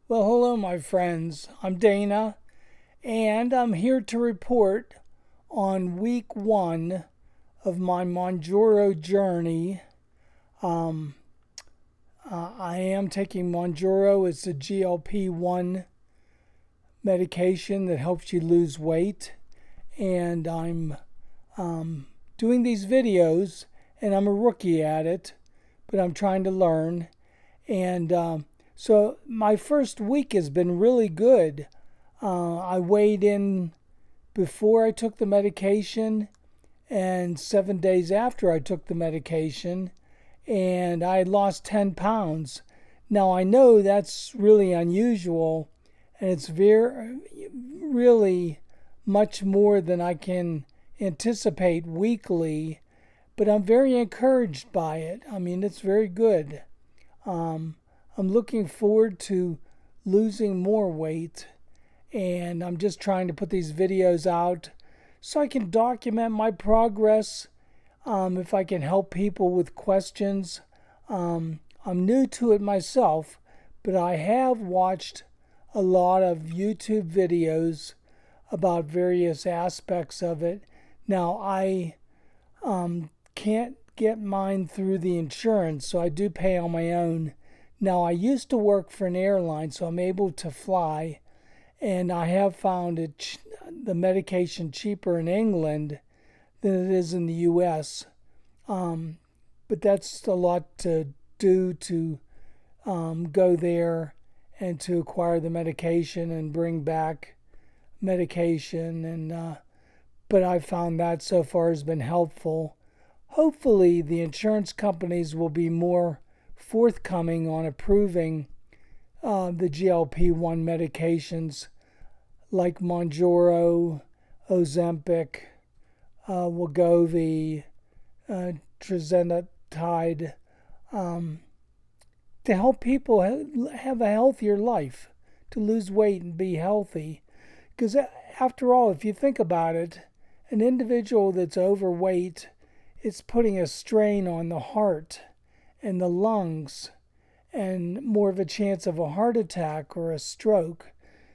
Well, hello, my friends. I'm Dana, and I'm here to report on week one of my Mounjaro journey. Um, I am taking Mounjaro. It's a GLP-1 medication that helps you lose weight, and I'm doing these videos, and I'm a rookie at it, but I'm trying to learn. And so my first week has been really good. I weighed in before I took the medication and 7 days after I took the medication, and I had lost 10 pounds. Now I know that's really unusual, and it's really much more than I can anticipate weekly, but I'm very encouraged by it. I mean, it's very good. Um, I'm looking forward to losing more weight, and I'm just trying to put these videos out so I can document my progress. If I can help people with questions, I'm new to it myself, but I have watched a lot of YouTube videos about various aspects of it. Now, I can't get mine through the insurance, so I do pay on my own. Now, I used to work for an airline, so I'm able to fly, and I have found the medication cheaper in England than it is in the U.S. Um, but that's a lot to do to go there and to acquire the medication and bring back medication. But I found that so far has been helpful. Hopefully, the insurance companies will be more forthcoming on approving the GLP-1 medications like Mounjaro, Ozempic, Wegovy, Trizentide, um, to help people have a healthier life, to lose weight and be healthy. Because after all, if you think about it, an individual that's overweight, it's putting a strain on the heart and the lungs and more of a chance of a heart attack or a stroke.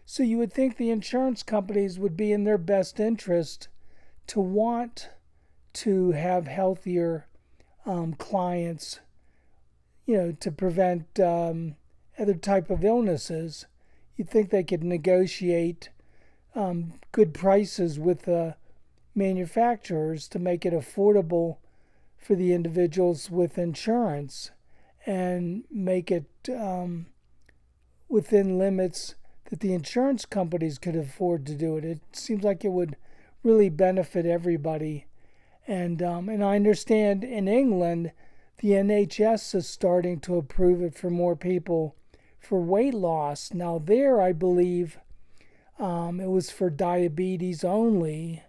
So you would think the insurance companies would be in their best interest to want to have healthier clients, to prevent other type of illnesses. You'd think they could negotiate good prices with the manufacturers to make it affordable for the individuals with insurance and make it within limits that the insurance companies could afford to do it. It seems like it would really benefit everybody. And I understand in England, the NHS is starting to approve it for more people for weight loss. Now there, I believe it was for diabetes only,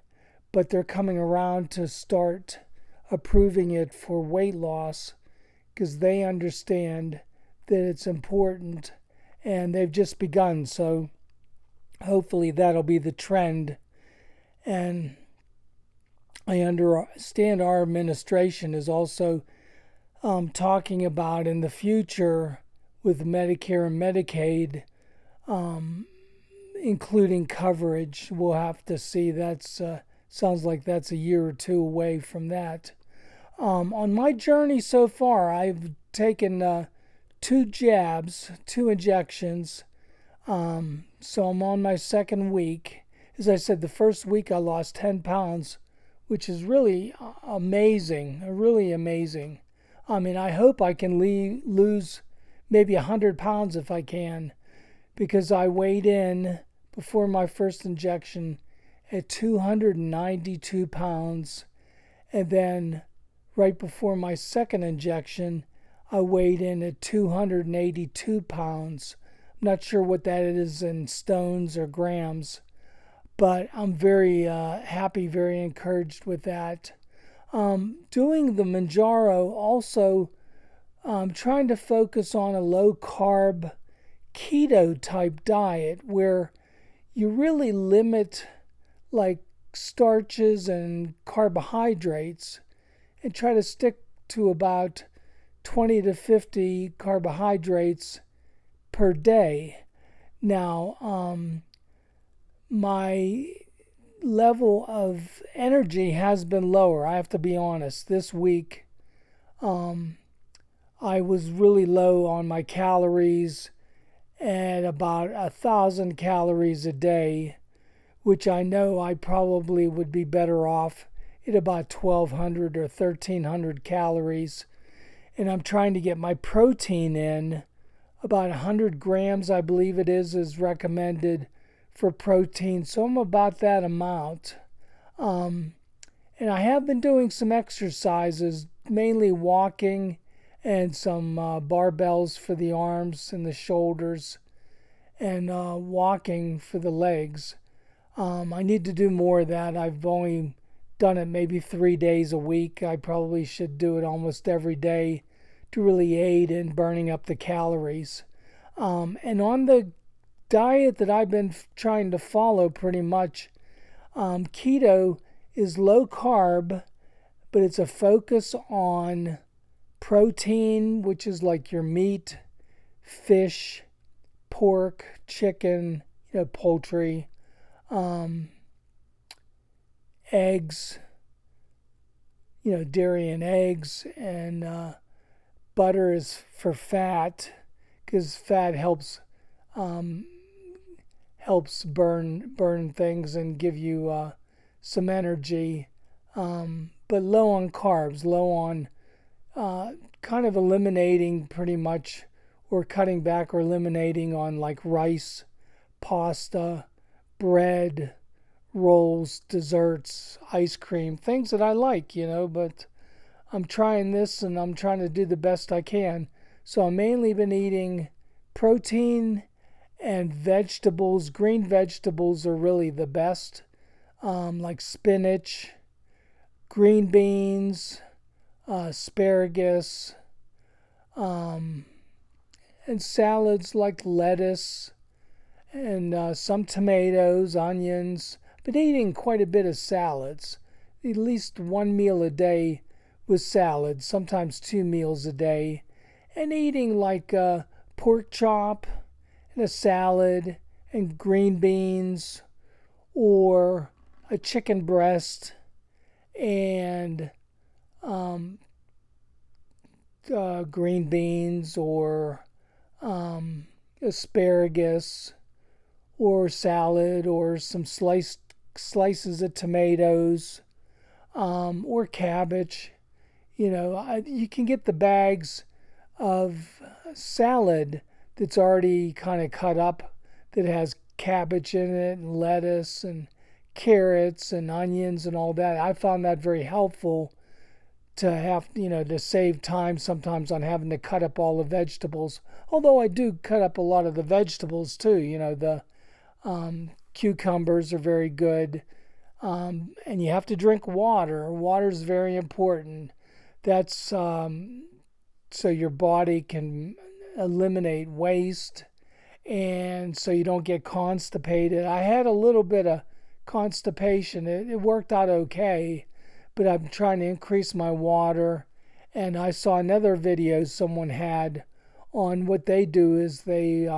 but they're coming around to start approving it for weight loss because they understand that it's important, and they've just begun. So hopefully that'll be the trend. And I understand our administration is also talking about in the future with Medicare and Medicaid, including coverage. We'll have to see. That's sounds like that's a year or two away from that. On my journey so far, I've taken 2 injections. So I'm on my second week. As I said, the first week I lost 10 pounds, which is really amazing, really amazing. I mean, I hope I can lose maybe 100 pounds if I can, because I weighed in before my first injection at 292 pounds, and then right before my second injection, I weighed in at 282 pounds. I'm not sure what that is in stones or grams, but I'm very happy, very encouraged with that. Doing the Mounjaro, also trying to focus on a low carb keto type diet where you really limit like starches and carbohydrates and try to stick to about 20 to 50 carbohydrates per day. Now, my level of energy has been lower. I have to be honest. This week, I was really low on my calories at about 1,000 calories a day, which I know I probably would be better off at about 1,200 or 1,300 calories. And I'm trying to get my protein in. About 100 grams, I believe it is recommended for protein. So I'm about that amount. And I have been doing some exercises, mainly walking and some barbells for the arms and the shoulders, and walking for the legs. I need to do more of that. I've only done it maybe 3 days a week. I probably should do it almost every day to really aid in burning up the calories. And on the diet that I've been trying to follow pretty much, keto is low carb, but it's a focus on protein, which is like your meat, fish, pork, chicken, poultry, eggs, dairy and eggs, and butter is for fat, because fat helps burn things and give you some energy, but low on carbs, low on kind of eliminating pretty much, or cutting back or eliminating on like rice, pasta, bread, rolls, desserts, ice cream, things that I like, but I'm trying this and I'm trying to do the best I can. So I've mainly been eating protein and vegetables. Green vegetables are really the best, like spinach, green beans, asparagus, and salads like lettuce and some tomatoes, onions. Been eating quite a bit of salads, at least one meal a day with salad, sometimes 2 meals a day, and eating like a pork chop and a salad and green beans, or a chicken breast and green beans, or asparagus, or salad, or some slices of tomatoes, or cabbage. You can get the bags of salad that's already kind of cut up, that has cabbage in it and lettuce and carrots and onions and all that. I found that very helpful to have, to save time sometimes on having to cut up all the vegetables. Although I do cut up a lot of the vegetables too. The cucumbers are very good. And you have to drink water. Water is very important. That's so your body can eliminate waste, and so you don't get constipated. I had a little bit of constipation. It worked out okay, but I'm trying to increase my water. And I saw another video someone had on what they do is they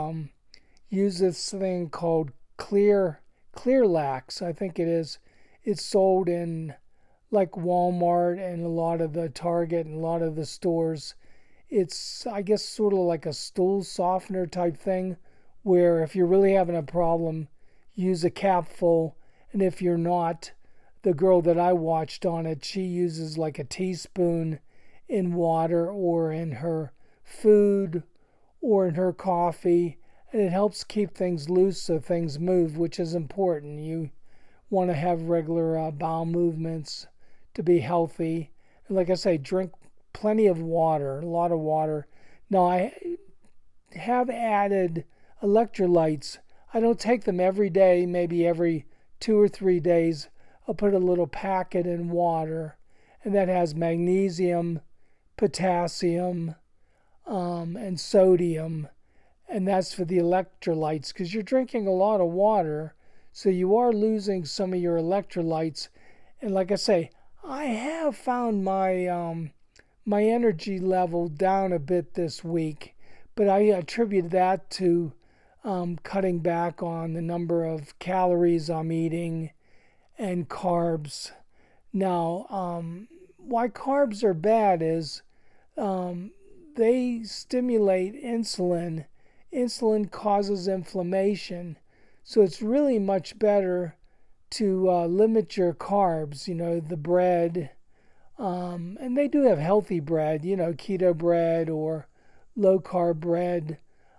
use this thing called Clear-Lax, I think it is. It's sold in like Walmart and a lot of the Target and a lot of the stores. It's, I guess, sort of like a stool softener type thing, where if you're really having a problem, use a capful. And if you're not, the girl that I watched on it, she uses like a teaspoon in water or in her food or in her coffee. And it helps keep things loose so things move, which is important. You want to have regular bowel movements to be healthy. And like I say, drink plenty of water, a lot of water. Now, I have added electrolytes. I don't take them every day, maybe every 2 or 3 days. I'll put a little packet in water, and that has magnesium, potassium, and sodium. And that's for the electrolytes, because you're drinking a lot of water, so you are losing some of your electrolytes. And like I say, I have found my energy level down a bit this week, but I attribute that to cutting back on the number of calories I'm eating and carbs. Now, why carbs are bad is they stimulate insulin. Insulin causes inflammation. So it's really much better to limit your carbs, the bread. And they do have healthy bread, keto bread or low carb bread.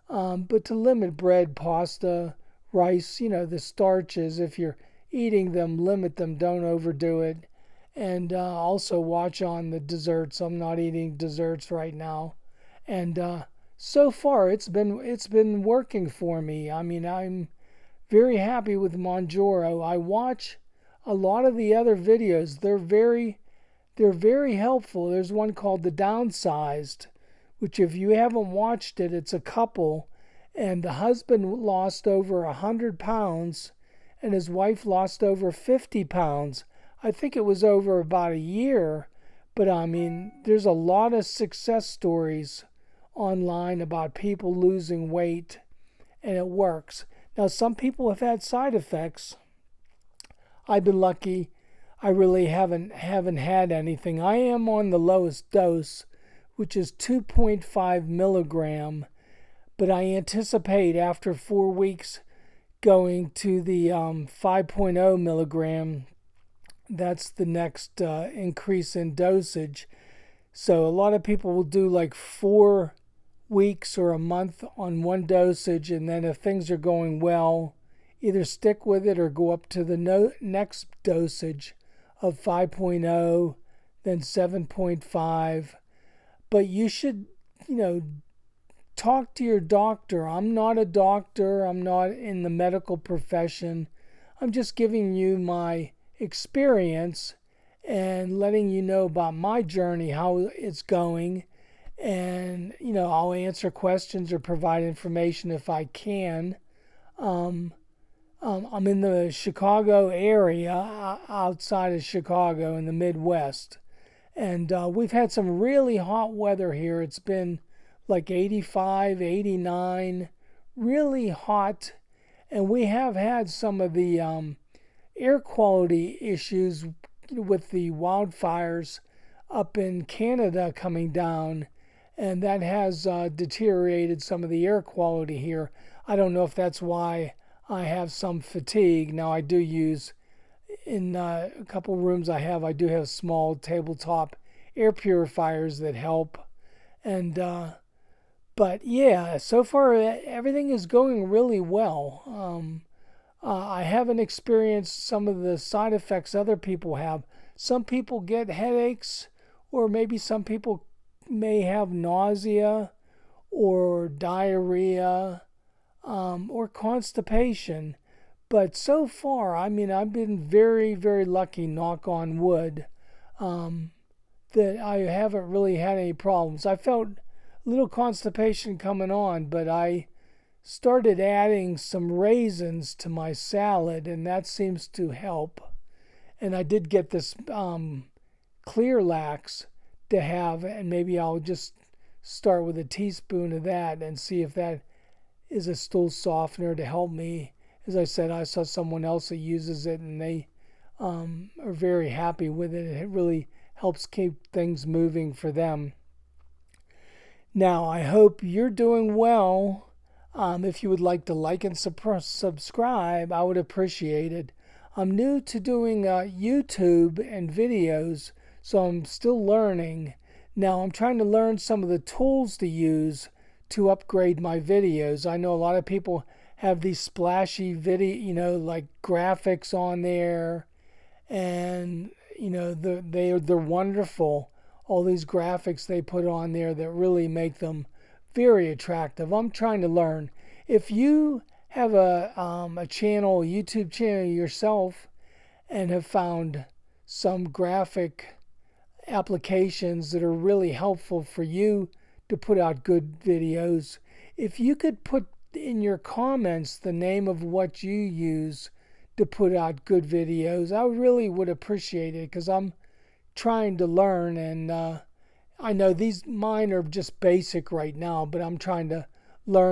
But to limit bread, pasta, rice, the starches, if you're eating them, limit them, don't overdo it. And also watch on the desserts. I'm not eating desserts right now. And so far it's been working for me. I mean, I'm very happy with Mounjaro. I watch a lot of the other videos. They're very helpful. There's one called The Downsized, which if you haven't watched it, it's a couple, and the husband lost over 100 pounds, and his wife lost over 50 pounds. I think it was over about a year, but I mean, there's a lot of success stories online about people losing weight, and it works. Now, some people have had side effects. I've been lucky. I really haven't had anything. I am on the lowest dose, which is 2.5 milligram, but I anticipate after 4 weeks going to the 5.0 milligram. That's the next increase in dosage. So a lot of people will do like 4 weeks or a month on one dosage, and then if things are going well, either stick with it or go up to the next dosage of 5.0, then 7.5. But you should, talk to your doctor. I'm not a doctor. I'm not in the medical profession. I'm just giving you my experience and letting you know about my journey, how it's going. And, I'll answer questions or provide information if I can. I'm in the Chicago area, outside of Chicago in the Midwest. And we've had some really hot weather here. It's been like 85, 89, really hot. And we have had some of the air quality issues with the wildfires up in Canada coming down. And that has deteriorated some of the air quality here. I don't know if that's why I have some fatigue. Now I do use, in a couple rooms I do have small tabletop air purifiers that help. And but yeah, so far everything is going really well. I haven't experienced some of the side effects other people have. Some people get headaches, or maybe some people may have nausea or diarrhea, or constipation. But so far, I mean, I've been very, very lucky, knock on wood, that I haven't really had any problems. I felt a little constipation coming on, but I started adding some raisins to my salad, and that seems to help. And I did get this Clear Lax to have, and maybe I'll just start with a teaspoon of that and see if that is a stool softener to help me. As I said, I saw someone else that uses it, and they are very happy with it. It really helps keep things moving for them. Now, I hope you're doing well. If you would like to like and subscribe, I would appreciate it. I'm new to doing YouTube and videos, so I'm still learning. Now, I'm trying to learn some of the tools to use to upgrade my videos. I know a lot of people have these splashy video, like graphics on there, and they're wonderful. All these graphics they put on there that really make them very attractive. I'm trying to learn. If you have a YouTube channel yourself, and have found some graphic applications that are really helpful for you to put out good videos, if you could put in your comments the name of what you use to put out good videos, I really would appreciate it, because I'm trying to learn, and I know mine are just basic right now, but I'm trying to learn